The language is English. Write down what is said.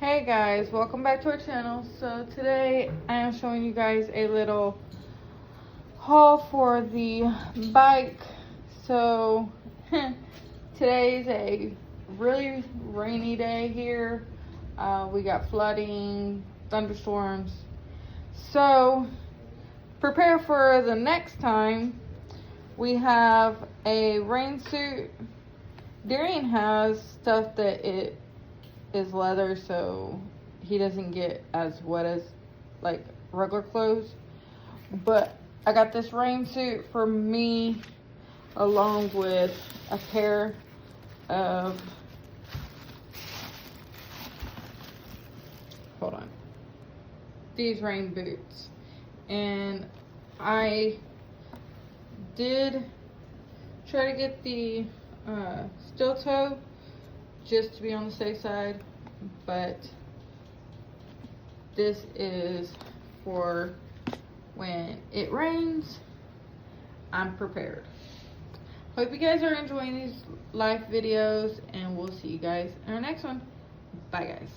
Hey guys, welcome back to our channel. So today I am showing you guys a little haul for the bike. So today is a really rainy day here. We got flooding, thunderstorms. So prepare for the next time. We have a rain suit. Darian has stuff that it is leather, so he doesn't get as wet as like regular clothes. But I got this rain suit for me, along with a pair of, hold on, these rain boots. And I did try to get the steel toe just to be on the safe side, but this is for when it rains. I'm prepared. Hope you guys are enjoying these live videos, and we'll see you guys in our next one. Bye guys.